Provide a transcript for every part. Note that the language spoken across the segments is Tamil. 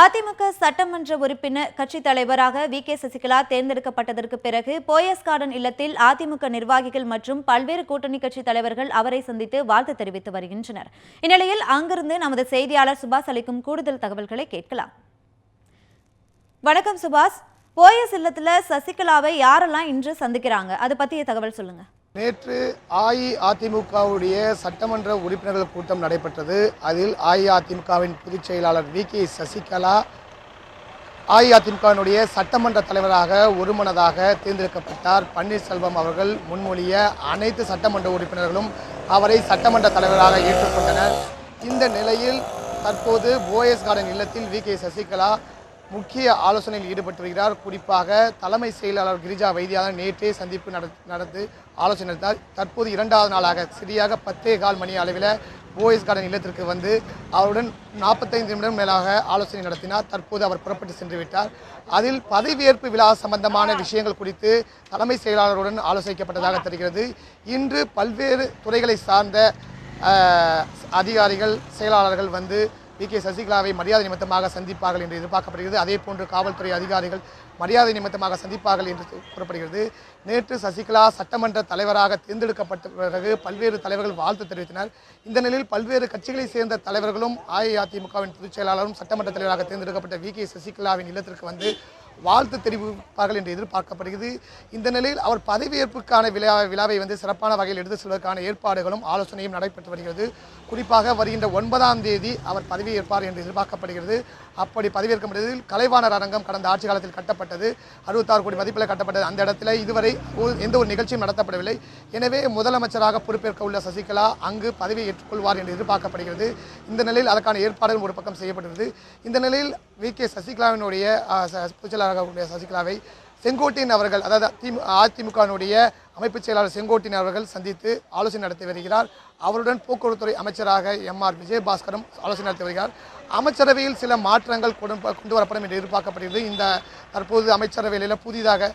அதிமுக சட்டமன்ற உறுப்பினர் கட்சித் தலைவராக வி.கே. சசிகலா தேர்ந்தெடுக்கப்பட்டதற்கு பிறகு போயஸ் கார்டன் இல்லத்தில் அதிமுக நிர்வாகிகள் மற்றும் பல்வேறு கூட்டணி கட்சித் தலைவர்கள் அவரை சந்தித்து வாழ்த்து தெரிவித்து வருகின்றனர். இந்நிலையில் அங்கிருந்து நமது செய்தியாளர் சுபாஷ் அளிக்கும் கூடுதல் தகவல்களை கேட்கலாம். வணக்கம் சுபாஷ். போயஸ் இல்லத்துல சசிகலாவை யாரெல்லாம் இன்று சந்திக்கிறாங்க, அது பத்திய தகவல் சொல்லுங்க. நேற்று அஇஅதிமுகவுடைய சட்டமன்ற உறுப்பினர்கள் கூட்டம் நடைபெற்றது. அதில் அஇஅதிமுகவின் பொதுச் செயலாளர் வி.கே. சசிகலா அஇஅதிமுகவினுடைய சட்டமன்ற தலைவராக ஒருமனதாக தேர்ந்தெடுக்கப்பட்டார். பன்னீர்செல்வம் அவர்கள் முன்மொழிய அனைத்து சட்டமன்ற உறுப்பினர்களும் அவரை சட்டமன்ற தலைவராக ஏற்றுக்கொண்டனர். இந்த நிலையில் தற்போது போயஸ் கார்டன் இல்லத்தில் வி.கே. சசிகலா முக்கிய ஆலோசனையில் ஈடுபட்டு வருகிறார். குறிப்பாக தலைமை செயலாளர் கிரிஜா வைத்தியாளர் நேற்றே சந்திப்பு நடந்து ஆலோசனை நடத்தினார். தற்போது இரண்டாவது நாளாக சரியாக 10:15 மணி அளவில் போயஸ் கார்டன் இல்லத்திற்கு வந்து அவருடன் 45 நிமிடம் மேலாக ஆலோசனை நடத்தினார். தற்போது அவர் புறப்பட்டு சென்று விட்டார். அதில் பதவியேற்பு விழா சம்பந்தமான விஷயங்கள் குறித்து தலைமை செயலாளருடன் ஆலோசிக்கப்பட்டதாக தெரிகிறது. இன்று பல்வேறு துறைகளை சார்ந்த அதிகாரிகள் செயலாளர்கள் வந்து வி.கே. சசிகலாவை மரியாதை நிமித்தமாக சந்திப்பார்கள் என்று எதிர்பார்க்கப்படுகிறது. அதே போன்று காவல்துறை அதிகாரிகள் மரியாதை நிமித்தமாக சந்திப்பார்கள் என்று கூறப்படுகிறது. நேற்று சசிகலா சட்டமன்ற தலைவராக தேர்ந்தெடுக்கப்பட்ட பிறகு பல்வேறு தலைவர்கள் வாழ்த்து தெரிவித்தனர். இந்த நிலையில் பல்வேறு கட்சிகளைச் சேர்ந்த தலைவர்களும் அஇஅதிமுகவின் பொதுச் செயலாளரும் சட்டமன்ற தலைவராக தேர்ந்தெடுக்கப்பட்ட வி.கே. சசிகலாவின் இல்லத்திற்கு வந்து வாழ்த்து தெரிவிப்பார்கள் என்று எதிர்பார்க்கப்படுகிறது. இந்த நிலையில் அவர் பதவியேற்புக்கான விழாவை வந்து சிறப்பான வகையில் எடுத்து செல்வதற்கான ஏற்பாடுகளும் ஆலோசனையும் நடைபெற்று வருகிறது. குறிப்பாக வருகின்ற 9ஆம் தேதி அவர் பதவியேற்பார் என்று எதிர்பார்க்கப்படுகிறது. அப்படி பதவியேற்கப்பட்டதில் கலைவாணர் அரங்கம் கடந்த ஆட்சி காலத்தில் கட்டப்பட்டது. 66 கோடி மதிப்பில் கட்டப்பட்டது. அந்த இடத்துல இதுவரை எந்த ஒரு நிகழ்ச்சியும் நடத்தப்படவில்லை. எனவே முதலமைச்சராக பொறுப்பேற்க உள்ள சசிகலா அங்கு பதவியை ஏற்றுக்கொள்வார் என்று எதிர்பார்க்கப்படுகிறது. இந்த நிலையில் அதற்கான ஏற்பாடுகள் ஒரு பக்கம் செய்யப்பட்டது. இந்த நிலையில் வி.கே. சசிகலாவினுடைய பொதுச்செயலாளர் சசிகலாவை செங்கோட்டையன் அவர்கள், அதாவது அதிமுகவினுடைய அமைப்பு செயலாளர் செங்கோட்டையன் அவர்கள் சந்தித்து ஆலோசனை நடத்தி வருகிறார். அவருடன் போக்குவரத்துறை அமைச்சராக எம்.ஆர். விஜயபாஸ்கரும் ஆலோசனை நடத்தி வருகிறார். அமைச்சரவையில் சில மாற்றங்கள் கொண்டு வரப்படும் என்று எதிர்பார்க்கப்படுகிறது. இந்த தற்போது அமைச்சரவையில் புதிதாக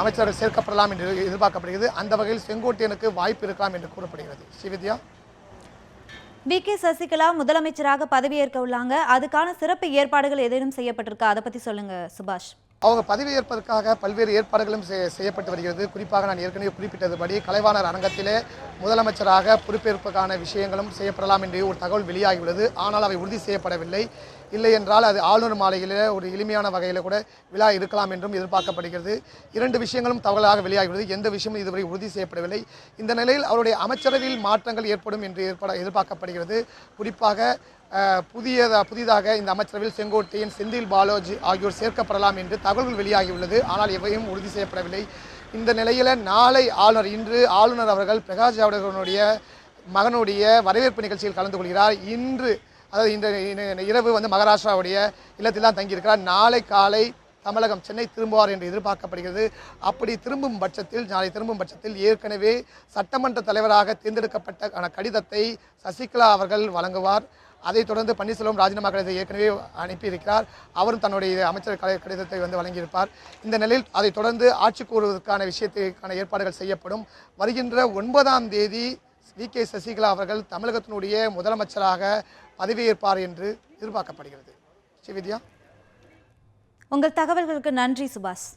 அமைச்சர்கள் சேர்க்கப்படலாம் என்று எதிர்பார்க்கப்படுகிறது. அந்த வகையில் செங்கோட்டையனுக்கு வாய்ப்பு இருக்கலாம் என்று கூறப்படுகிறது. ஸ்ரீவித்யா, வி.கே. சசிகலா முதலமைச்சராக பதவியேற்க உள்ளாங்க. அதுக்கான சிறப்பு ஏற்பாடுகள் ஏதேனும் செய்யப்பட்டிருக்கா, அதை பத்தி சொல்லுங்க சுபாஷ். அவங்க பதவியேற்பதற்காக பல்வேறு ஏற்பாடுகளும் செய்யப்பட்டு வருகிறது. குறிப்பாக நான் ஏற்கனவே குறிப்பிட்டதுபடி கலைவாணர் அரங்கத்திலே முதலமைச்சராக பொறுப்பேற்பதற்கான விஷயங்களும் செய்யப்படலாம் என்று ஒரு தகவல் வெளியாகியுள்ளது. ஆனால் அவை உறுதி செய்யப்படவில்லை. இல்லை என்றால் அது ஆளுநர் மாளிகையில் ஒரு எளிமையான வகையில் கூட விழா இருக்கலாம் என்றும் எதிர்பார்க்கப்படுகிறது. 2 விஷயங்களும் தகவலாக வெளியாகியுள்ளது. எந்த விஷயமும் இதுவரை உறுதி செய்யப்படவில்லை. இந்த நிலையில் அவருடைய அமைச்சரவையில் மாற்றங்கள் ஏற்படும் என்று எதிர்பார்க்கப்படுகிறது. குறிப்பாக புதிதாக இந்த அமைச்சரவையில் செங்கோட்டையன், செந்தில் பாலாஜி ஆகியோர் சேர்க்கப்படலாம் என்று தகவல்கள் வெளியாகியுள்ளது. ஆனால் எவையும் உறுதி செய்யப்படவில்லை. இந்த நிலையில் நாளை இன்று ஆளுநர் அவர்கள் பிரகாஷ் ஜவடேகருடைய மகனுடைய வரவேற்பு நிகழ்ச்சியில் கலந்து கொள்கிறார். இன்று, அதாவது இந்த இரவு வந்து மகாராஷ்டிராவுடைய இல்லத்தில் தான் தங்கியிருக்கிறார். நாளை காலை தமிழகம் சென்னை திரும்புவார் என்று எதிர்பார்க்கப்படுகிறது. அப்படி நாளை திரும்பும் பட்சத்தில் ஏற்கனவே சட்டமன்ற தலைவராக தேர்ந்தெடுக்கப்பட்ட கடிதத்தை சசிகலா அவர்கள் வழங்குவார். அதைத் தொடர்ந்து பன்னீர்செல்வம் ராஜினாமா கடிதத்தை ஏற்கனவே அனுப்பியிருக்கிறார். அவரும் தன்னுடைய அமைச்சர் கடிதத்தை வந்து வழங்கியிருப்பார். இந்த நிலையில் அதைத் தொடர்ந்து ஆட்சி கூறுவதற்கான விஷயத்திற்கான ஏற்பாடுகள் செய்யப்படும். வருகின்ற 9ஆம் தேதி வி.கே. சசிகலா அவர்கள் தமிழகத்தினுடைய முதலமைச்சராக பதவியேற்பார் என்று எதிர்பார்க்கப்படுகிறது. ஸ்ரீவித்யா, உங்கள் தகவல்களுக்கு நன்றி சுபாஷ்.